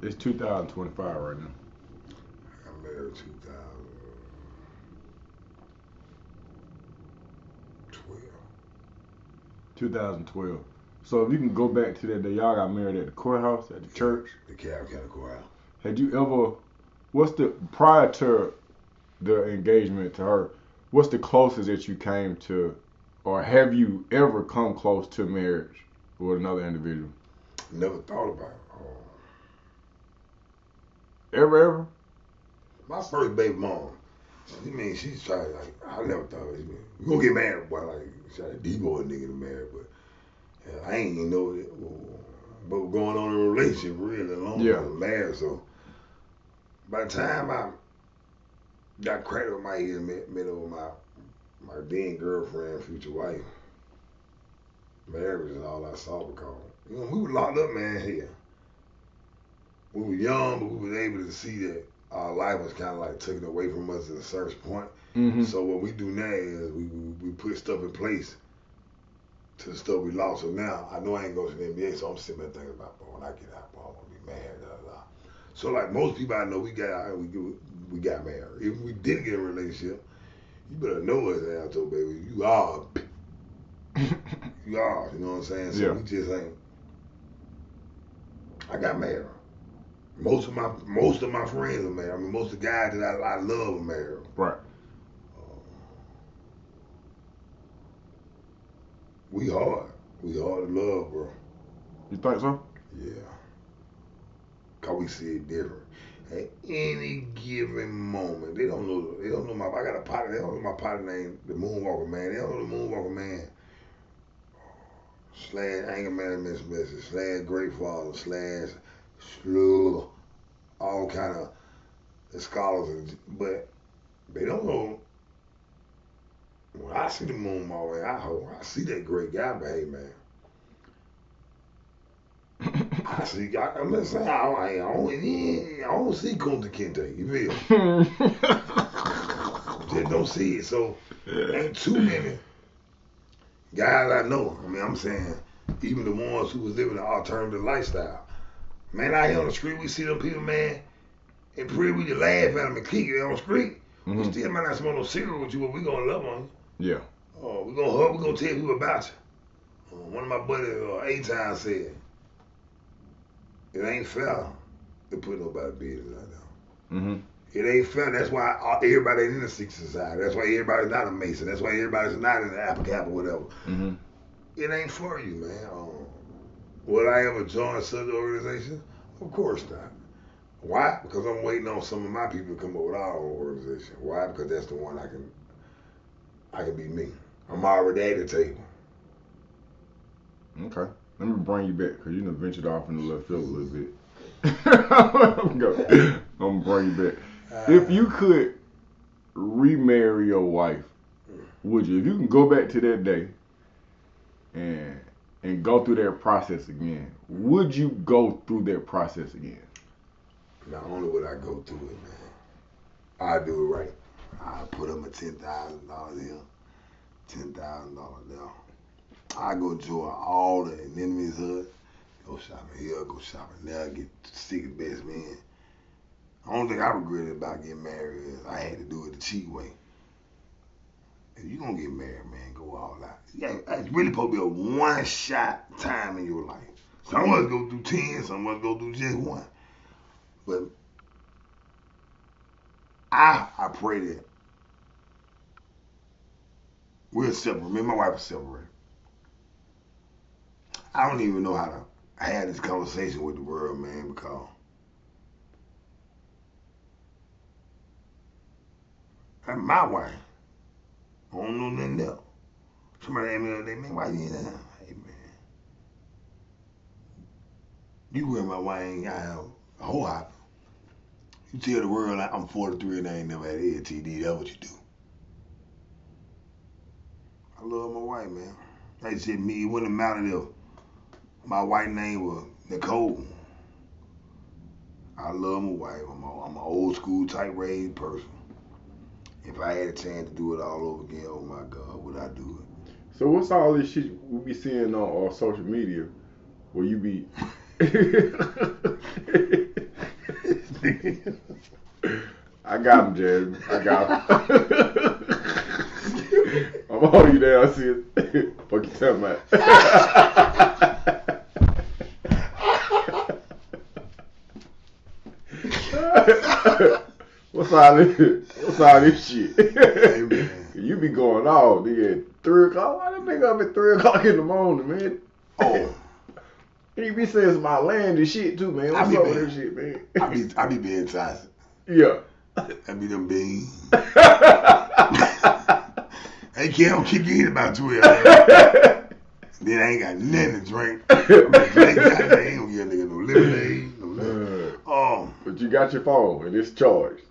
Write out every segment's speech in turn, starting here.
It's 2025 right now. I married 2012. 2012. So if you can go back to that day y'all got married at the courthouse, at the Yeah, church, the County Courthouse. had you ever, what's the, prior to the engagement to her, what's the closest that you came to, or have you ever come close to marriage with another individual? Never thought about it. Ever? My first baby mom, she's trying, like, I never thought, we gonna get married, boy, like, she had a D-boy nigga to marry, but I ain't even know what was going on in a relationship really long Yeah. as married, so by the time I got cracked with my head and met over my then girlfriend, future wife, marriage is all I saw because, we were locked up, man, here. We were young, but we were able to see that our life was kind of like taken away from us at a certain point. Mm-hmm. So what we do now is we put stuff in place to the stuff we lost. So now I know I ain't going to the NBA, so I'm sitting there thinking about, boy, when I get out, boy, I want to be married. Da, da, da. So like most people I know, we got out and we got married. If we didn't get in a relationship, you better know us, Alto, baby. You are, you are. You know what I'm saying? So Yeah. we just ain't. I got married. Most of my friends are married. I mean, most of the guys that I love are married. Right. Uh, we hard. We hard to love, bro. You think so? Yeah. Cause we see it different. At any given moment, they don't know. They don't know my. I got a partner. They don't know my partner name, the Moonwalker Man. They don't know the Moonwalker Man. Slash anger management specialist. Slash great father. Slash slug. All kind of scholars, but they don't know. When I see the Moonwalker, I see that great guy, but hey, man. I'm just saying, I don't see Kunta Kinte. You feel? Just don't see it. So, ain't too many guys I know. I mean, I'm saying, even the ones who was living an alternative lifestyle. Man, out here on the street, we see them people, man, and pretty we just laugh at them and kick it on the street. We Mm-hmm. still might not smoke no cigarette with you, but we gonna love on Yeah. you. We gonna hug, we gonna tell people about you. One of my buddies, A-Time said, it ain't fair to put nobody business out there. Mm-hmm. It ain't fair. That's why everybody ain't in the Secret Society. That's why everybody's not a Mason. That's why everybody's not in the Apple Cap or whatever. Mm-hmm. It ain't for you, man. Would I ever join such an organization? Of course not. Why? Because I'm waiting on some of my people to come up with our own organization. Why? Because that's the one I can be me. I'm already at the table. Okay. Let me bring you back because you done ventured off in the left field a little bit. I'm gonna bring you back. If you could remarry your wife, would you? If you can go back to that day and go through that process again, would you go through that process again? Not only would I go through it, man, I do it right. I put up a $10,000 here, $10,000 there. I go join all the enemies hood. Go shopping here, go shopping there, get secret best man. The only thing I regret about getting married is I had to do it the cheap way. If you gonna get married, man, go all out. Yeah, it's really supposed to be a one shot time in your life. Some of us go through 10, some of us go through just one. But I pray that we're separate. Me and my wife are separated. I don't even know how to have this conversation with the world, man, because that's my wife. I don't know nothing else. Somebody asked me the other day, man, why you in there? Hey, man, you wear my wife ain't got a whole hop. You tell the world like I'm 43 and I ain't never had LTD. That's what you do. I love my wife, man. Like I said, me, it wouldn't matter if my white name was Nicole. I love my wife. I'm an old school type raised person. If I had a chance to do it all over again, oh my God, would I do So what's all this shit we be seeing on social media where you be I got him, Jeremy. I got him. I'm holding you down, sis. Fuck you talking about? What's all this? What's all this shit? Hey, man. You be going off, nigga, at 3 o'clock. Why that nigga up at 3 o'clock in the morning, man? Oh. He be saying some outlandish shit too, man. What's up with that shit, man? I be being toxic. Yeah. I be them beans. Hey, kid, don't kick you in about 12. Then I ain't got nothing to drink. I ain't gonna give a nigga no lemonade, no nothing. But you got your phone and it's charged.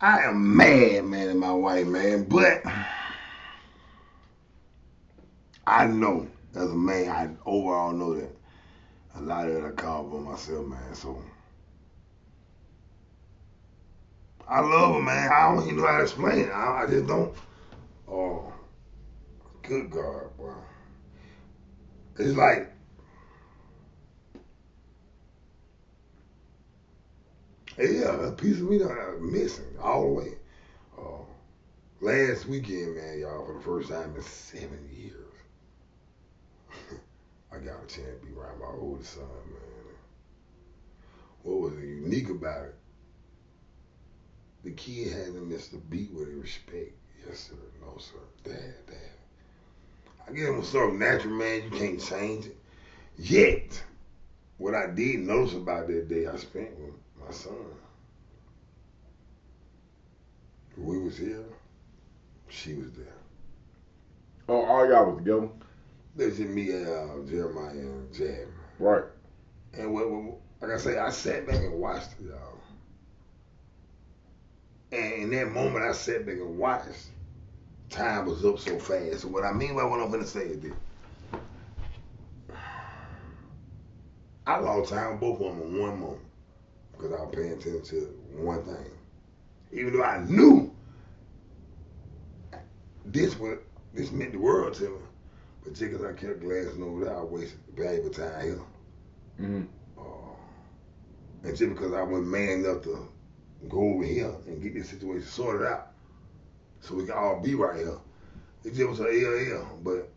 I am mad, man, at my wife, man. But I know, as a man, I overall know that a lot of it I call for myself, man. So I love her, man. I don't even know how to explain it. I just don't. Oh, good God, boy. It's like, yeah, a piece of me that I'm missing all the way. Last weekend, man, y'all, for the first time in 7 years, I got a chance to be around my oldest son, man. What was unique about it? The kid hasn't missed a beat with respect. Yes, sir. No, sir. Dad. I give him some natural, man. You can't change it. Yet, what I did notice about that day I spent with my son, we was here, she was there. Oh, all y'all was together? That's just me, Jeremiah, and Jam. Right. And like I say, I sat back and watched it, y'all. And in that moment, I sat back and watched. Time was up so fast. So what I mean by what I'm gonna say is this: I lost time with both of them in one moment because I was paying attention to one thing. Even though I knew this meant the world to me, but just because I kept glancing over there, I wasted valuable time here. Mm-hmm. And just because I wasn't man enough to go over here and get this situation sorted out so we can all be right here. It just was an LL, but.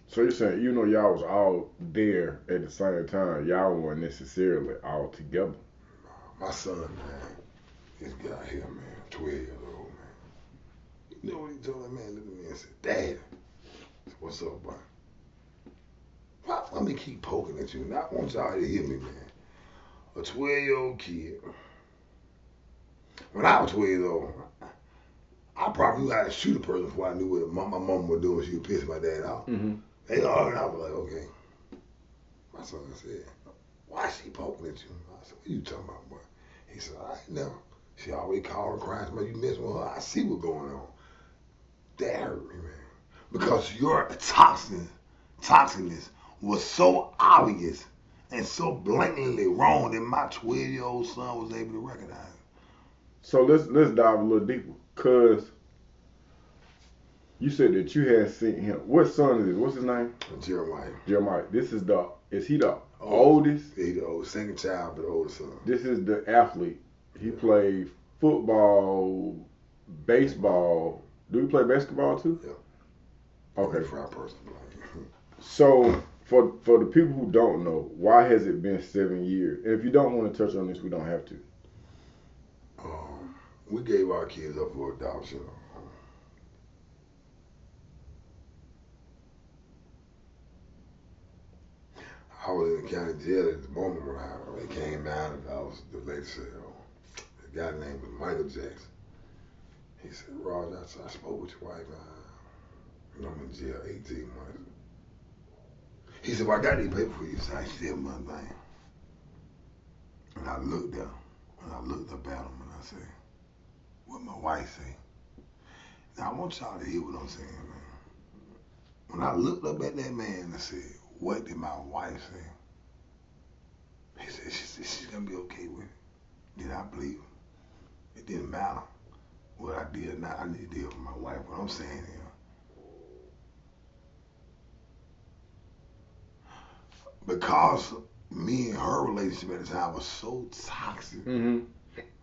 So you're saying, you know, y'all was all there at the same time, y'all weren't necessarily all together? My son, man, this guy here, man, 12 years old, man. You know what he told that man? Looked at me and said, Dad, what's up, boy? Why let me keep poking at you? And I want y'all to hear me, man. A 12-year-old kid. When I was 12 years old, I probably knew how to shoot a person before I knew what my mom was doing. She was pissing my dad off. Mm-hmm. They all, and I was like, okay. My son said, why is she poking at you? I said, what you talking about, boy? He said, I ain't never. She always called and crying, somebody you messing with her. I see what's going on. That hurt me, man. Because your toxicness was so obvious and so blatantly wrong that my 12-year-old son was able to recognize it. So let's dive a little deeper, cause you said that you had seen him. What son is this? What's his name? Jeremiah. Jeremiah. Is he the oldest? Yeah, he the oldest, second child, but the oldest son. This is the athlete. He played football, baseball. Do he play basketball too? Yeah. Okay. For our person. So for the people who don't know, why has it been 7 years? And if you don't want to touch on this, we don't have to. We gave our kids up for adoption. I was in the county jail at the moment when they came down. The lady said, the guy named was Michael Jackson. He said, Roger, I spoke with your wife. I'm in jail 18 months. He said, well, I got these papers for you. So I said, my thing. And I looked down, and I looked up at him, and I said, what my wife say? Now, I want y'all to hear what I'm saying, man. When I looked up at that man and said, what did my wife say? He said, she's going to be okay with it. Did I believe him? It didn't matter what I did or not. I need to deal with my wife. What I'm saying is, because me and her relationship at the time was so toxic, Mm-hmm.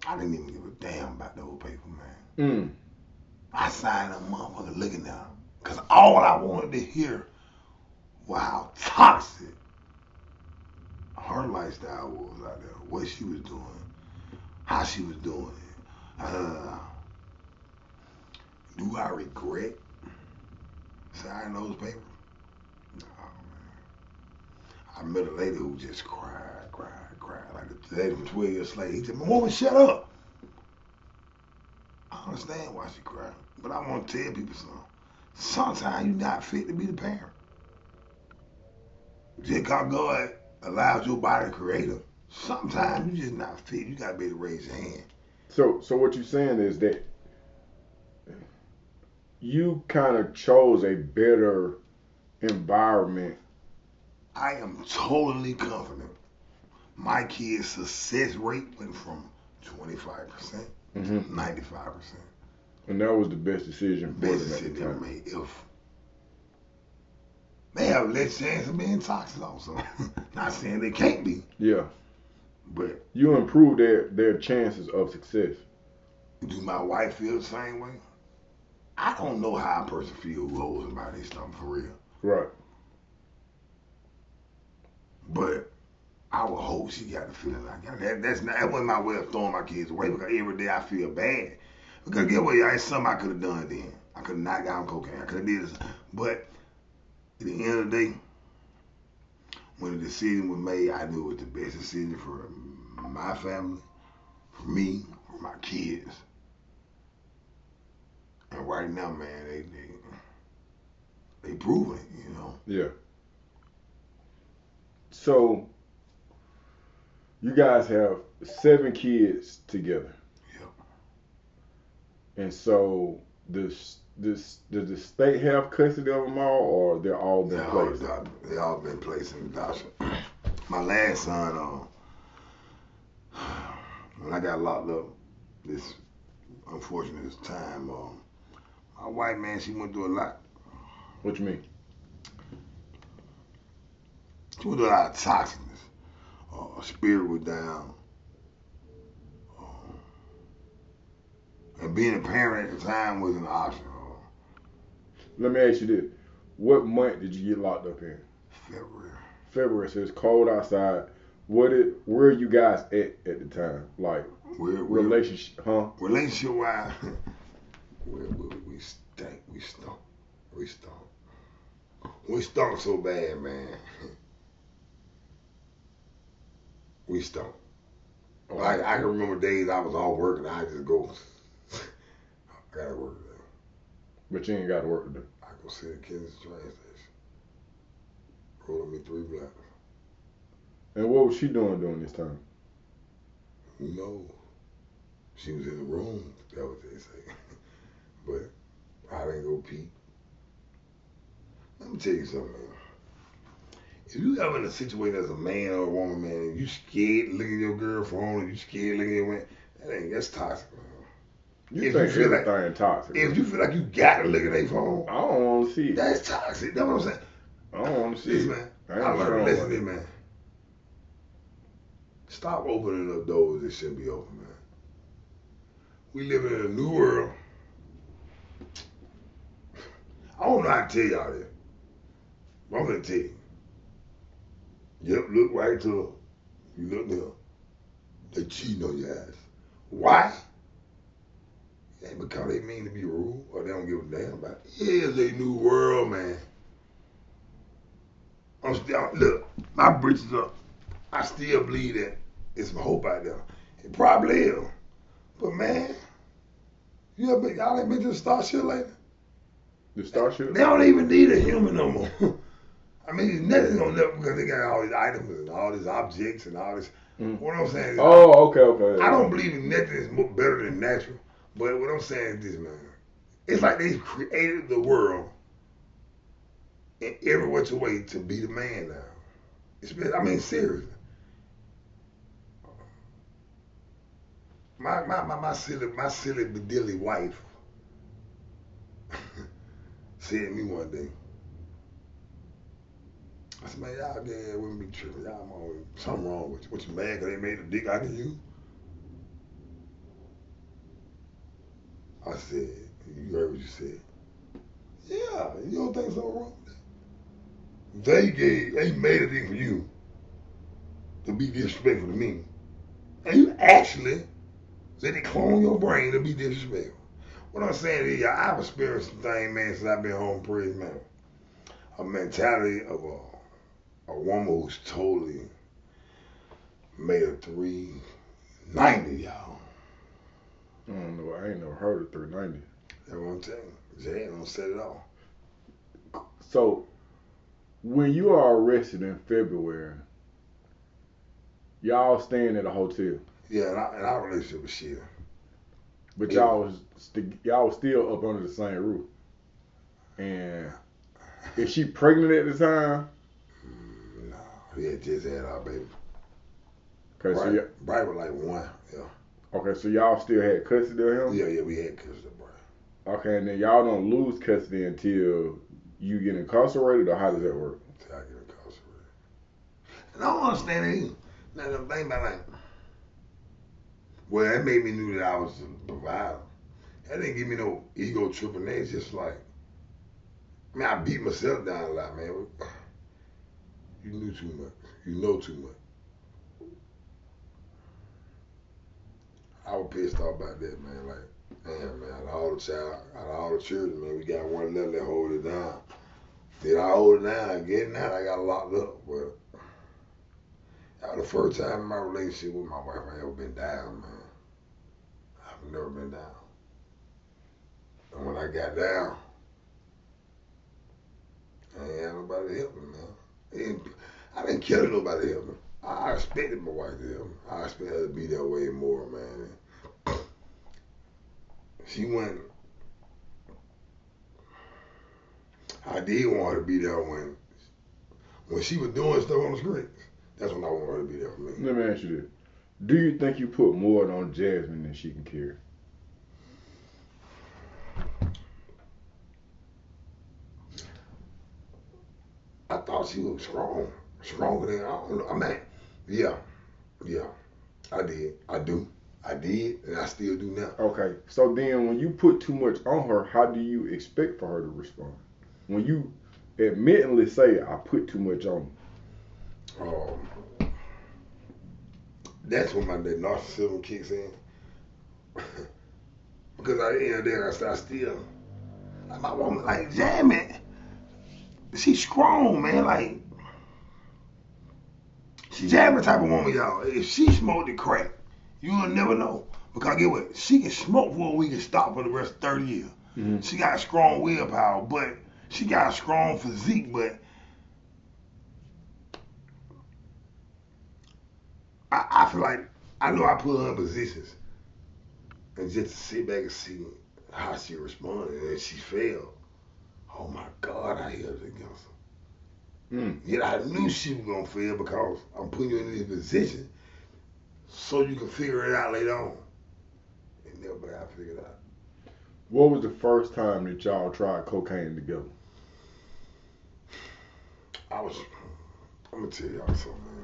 I didn't even give a damn about those paper, man. Mm. I signed a motherfucker looking at her. Because all I wanted to hear was how toxic her lifestyle was out there. What she was doing. How she was doing it. Do I regret signing those papers? No, man. I met a lady who just cried. Like the lady from 12 Years Slave. He said, "My woman, shut up." I understand why she cried. But I want to tell people something. Sometimes you're not fit to be the parent. Just because God allows your body to create them, sometimes you're just not fit. You got to be able to raise your hand. So what you're saying is that you kind of chose a better environment. I am totally confident. My kids' success rate went from 25% Mm-hmm. to 95%. And that was the best decision for Best them at decision the they ever time. made. If they have less chance of being toxic, also. Not saying they can't be, Yeah. but You improved their chances of success. do my wife feel the same way? I don't know how a person feels who holds somebody their stomach for real. Right. But I would hope she got the feeling like that. That wasn't my way of throwing my kids away because every day I feel bad. Because get what, y'all, it's something I could have done then. I could have knocked down cocaine. I could have did this. But at the end of the day, when the decision was made, I knew it was the best decision for my family, for me, for my kids. And right now, man, they proving it, you know. Yeah. So you guys have 7 kids together. Yep. And so does the state have custody of them all, or they're all been placed? They all been placed in adoption. My last son, when I got locked up, this unfortunate time, my wife, man, she went through a lot. What you mean? She went through a lot of toxicness. Her spirit was down. And being a parent at the time wasn't an option. Let me ask you this. What month did you get locked up in? February. February, so it's cold outside. Where are you guys at the time? Like, relationship, huh? Relationship wise, we stank. We stunk so bad, man. We stunk. I can remember days I was off work and I just go, I gotta work today. But you ain't got to work today. I go sit at Kansas train station, roll me 3 blacks. And what was she doing during this time? No, she was in the room. That's what they say. But I didn't go peep. Let me tell you something, man. If you ever in a situation as a man or a woman, man, and you scared to look at your girl phone, and you scared to look at your man, that's toxic, man. You think everything toxic? If you feel like you gotta look at their phone, I don't want to see it. That's toxic. That's what I'm saying. I don't want to see Listen, it. man. I learned a lesson here, man. Stop opening up doors that shouldn't be open, man. We live in a new world. I don't know how to tell y'all this, but I'm gonna tell you. Yep, look right to her. You look there. They cheating on your ass. Why? It ain't because they mean to be rude or they don't give a damn about it. Here's a new world, man. Look, my britches up. I still believe that it's some hope out there. It probably is. But man, y'all ain't been to the Star Ship lately? The Starship? They don't even need a human no more. I mean, nothing's gonna live because they got all these items and all these objects and all this. What I'm saying is, okay. I don't believe nothing is better than natural. But what I'm saying is this, man. It's like they created the world in every which way to be the man now. I mean, seriously. My silly bedilly wife said to me one day, I said, man, y'all gay wouldn't be tripping. Y'all something wrong with you. What you mad 'cause they made a dick out of you? I said, you heard what you said. Yeah, you don't think something wrong with that? They made a dick for you to be disrespectful to me. And you actually let it clone your brain to be disrespectful. What I'm saying is, I've experienced some things, man, since I've been home praise, man. A mentality of a woman who's totally made a 390, y'all. I don't know. I ain't never heard of 390. That's what I'm telling you. Jay don't set it off. So, when you are arrested in February, y'all staying at a hotel. Yeah, and our relationship was shit. But Yeah. y'all was still up under the same roof. And is she pregnant at the time? No, we had just had our baby. Okay, Bright was like 1. Yeah. Okay, so y'all still had custody of him? Yeah, we had custody of Bright. Okay, and then y'all don't lose custody until you get incarcerated, or how does that work? Until I get incarcerated. And I don't understand it either. Now, the thing about like, well, that made me knew that I was a provider. That didn't give me no ego tripping. It's just like, I mean, I beat myself down a lot, man. You knew too much. You know too much. I was pissed off about that, man. Like, damn, man, out of all the children, man, we got one left that hold it down. Did I hold it down? Getting out, I got locked up. But that was the first time in my relationship with my wife I ever been down, man. I've never been down. And when I got down, I ain't had nobody to help me, man. I didn't care that nobody help me. I expected my wife to help me. I expected her to be that way more, man. She went. I did want her to be there when she was doing stuff on the screen. That's when I want her to be there for me. Let me ask you this. Do you think you put more on Jasmine than she can carry? I thought she was strong. Stronger than, I don't know. I mean, yeah. I did. I did, and I still do now. Okay, so then when you put too much on her, how do you expect for her to respond? When you admittedly say, I put too much on her. That's when that narcissism kicks in. Because at the end of the day, I still, like my woman, like, Jamie, she's strong, man. Like, she's Jamie type of woman, y'all. If she smoked the crack, you'll never know. Because get what? She can smoke for a week and stop for the rest of 30 years. Mm-hmm. She got strong willpower, but she got a strong physique, but I feel like I know I put her in positions and just to sit back and see how she responded, and she failed. Oh my God, I held it against her. Yet I knew she was gonna fail because I'm putting you in this position so you can figure it out later on. And nobody I figured out. What was the first time that y'all tried cocaine together? I'm gonna tell y'all something, man.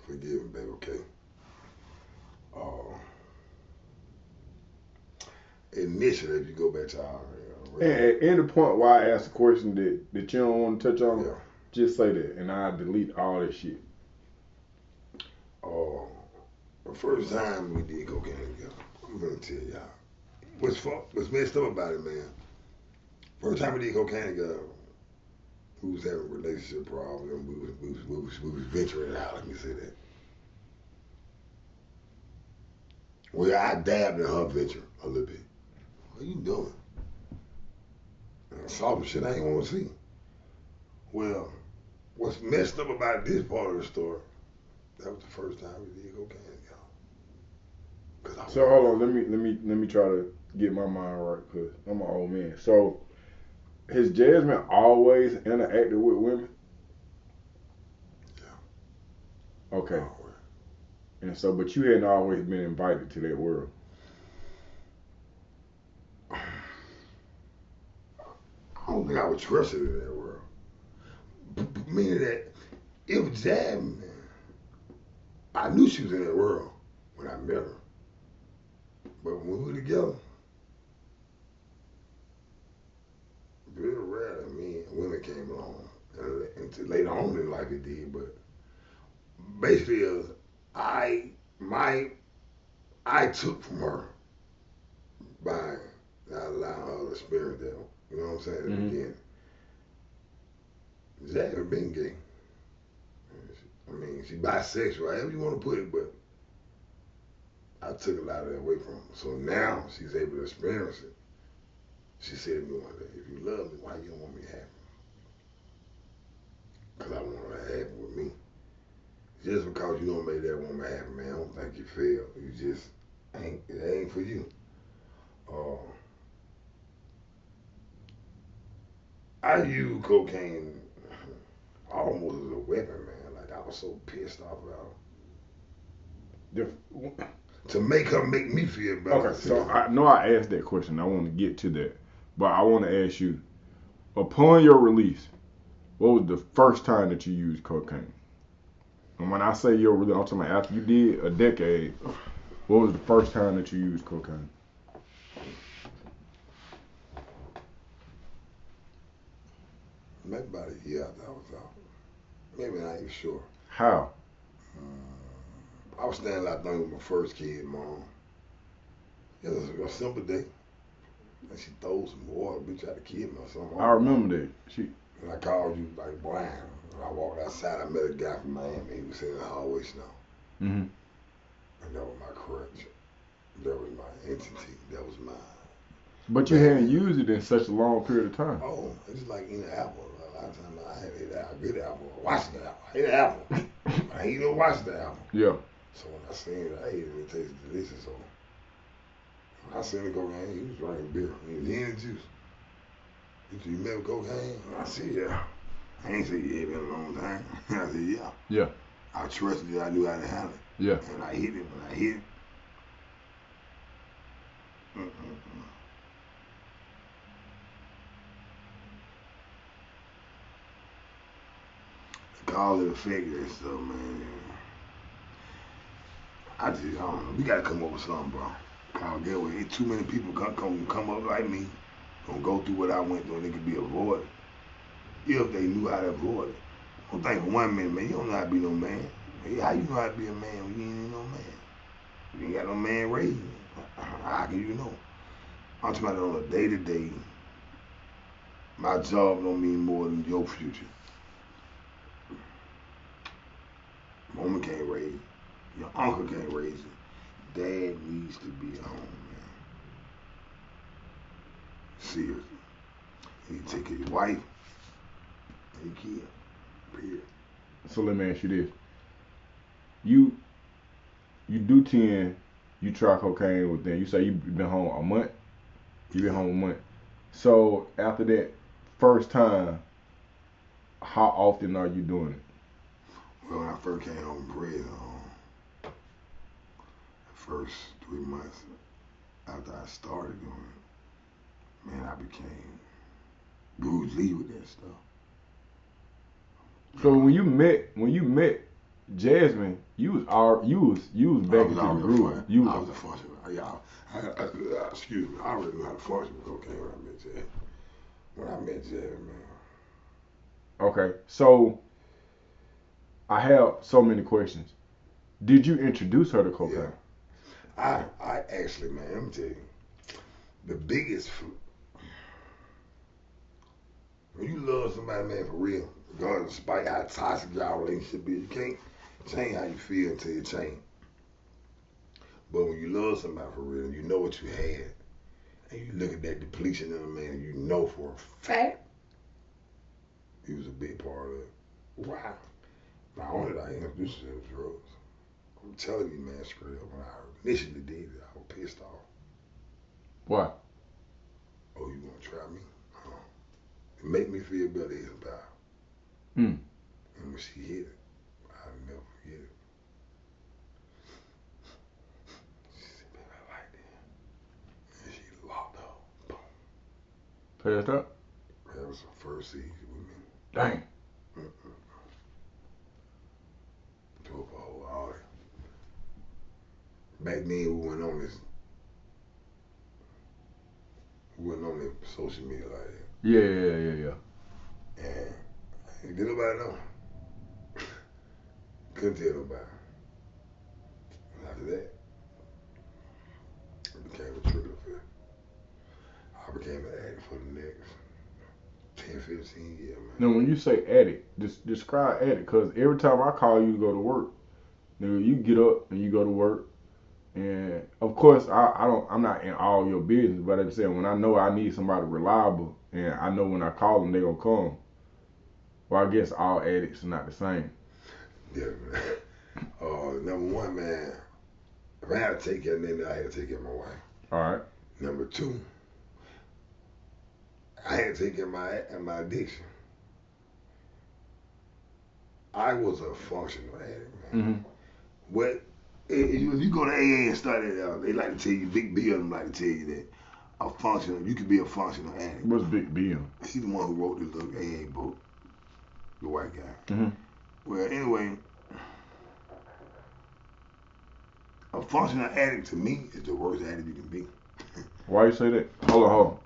Forgive me, baby, okay? Initially, if you go back to our and the point why I asked a question that you don't want to touch on, yeah. Just say that, and I delete all that shit. The first time we did cocaine together, I'm gonna tell y'all. What's messed up about it, man? First time we did cocaine together, we was having relationship problems, and we was venturing out. Let me say that. Well, I dabbed in her venture a little bit. What you doing? I saw some shit I ain't want to see. Well, what's messed up about this part of the story? That was the first time we did cocaine together. So hold on, let me try to get my mind right, cause I'm an old man. So has Jasmine always interacted with women? Yeah. Okay. Always. And so, but you hadn't always been invited to that world. I don't think I was trusted in that world. Meaning that it was Jasmine, man. I knew she was in that world when I met her. But when we were together, very rare that men and women came along. And later on in life it did, but basically I took from her by not allowing her to experience that. You know what I'm saying? At the beginning. Jasmine been gay. I mean, she bisexual, however you want to put it, but I took a lot of that away from her. So now she's able to experience it. She said to me one day, if you love me, why you don't want me happy? Because I want her happy with me. Just because you don't make that woman happy, man, I don't think you failed. You just it ain't for you. I used cocaine almost as a weapon, man. Like I was so pissed off about her. To make her make me feel better. Okay, so I know I asked that question. I want to get to that. But I want to ask you, upon your release, what was the first time that you used cocaine? And when I say your release, I'm talking about after you did a decade, what was the first time that you used cocaine? Maybe about a year after I was out. Maybe not even sure. How? I was standing out there with my first kid, Mom. It was a simple day. And she threw some water, bitch, tried to kill me or something. I remember that. And I called you like blind. And I walked outside, I met a guy from Miami. He was in the hallway snow. Mm-hmm. And that was my crutch. That was my entity. That was mine. But you hadn't used it in such a long period of time. Oh, it's like eating an apple. A lot of times I had ate a good apple. Watch the apple. I ate an apple. I ain't no watch the apple. Yeah. So when I seen it, I ate it. It tasted delicious. So when I seen the cocaine, he was drinking beer. He was eating juice. He said, you met with cocaine? I said, yeah. I ain't say yeah, been a long time. I said, yeah. Yeah. I trusted it. I knew how to handle it. Yeah. And I hit it. When I hit it, call it a figure and stuff, man. I don't know. We gotta come up with something, bro. Cause get away. Ain't too many people come up like me, gonna go through what I went through and it could be avoided. If they knew how to avoid it. Don't think for 1 minute, man, you don't know how to be no man. Hey, how you know how to be a man when you ain't no man? You ain't got no man raising you. How can you know? I'm talking about it on a day-to-day. My job don't mean more than your future. Mama can't raise you. Your uncle can't raise you. Dad needs to be home, man. Seriously. He take care of your wife and your kid. Period. So let me ask you this. You do 10, you try cocaine within, you say you've been home a month? You've been home a month. So after that first time, how often are you doing it? Well, when I first came home from prison, the first 3 months after I started doing it, man, I became Bruce Lee with that stuff. So when you met Jasmine, you was back into the groove. I was a function. Excuse me. I already knew how to function with cocaine when I met Jasmine, man. Okay, so I have so many questions. Did you introduce her to cocaine? Yeah. I actually, man, let me tell you, the biggest when you love somebody, man, for real, regardless despite how toxic y'all relationship is, you can't change how you feel until you change. But when you love somebody for real, and you know what you had, and you look at that depletion in a man, you know for a fact he was a big part of it. Wow. Not only did I introduce him to drugs, I'm telling you, man, straight up, when I initially did it, I was pissed off. Why? Oh, you want to try me? It make me feel better is about. And when she hit it, I'll never forget it. She said, baby, I like that. And she locked up. Boom. Passed up? That was her first season with me. Dang. back then we went on this. We went on this social media like that. Yeah. And did nobody know? Couldn't tell nobody. And after that, it became a trigger for I became an addict for the next 10, 15 years, man. Now, when you say addict, just describe addict, because every time I call you to go to work, nigga, you get up and you go to work, and of course I'm not in all your business, but I'm saying when I know I need somebody reliable, and I know when I call them they gonna come. Well, I guess all addicts are not the same. Yeah, man. Number one, man, if I had to take care of Nene, I had to take care of my wife. All right. Number two, I had to take care of my addiction. I was a functional addict, man. Mm-hmm. What if you go to AA and study it out, they like to tell you, Big Bill like to tell you that you can be a functional addict. What's Big Bill? He's the one who wrote this little AA book, the white guy. Mm-hmm. Well, anyway, a functional addict to me is the worst addict you can be. Why you say that? Hold on.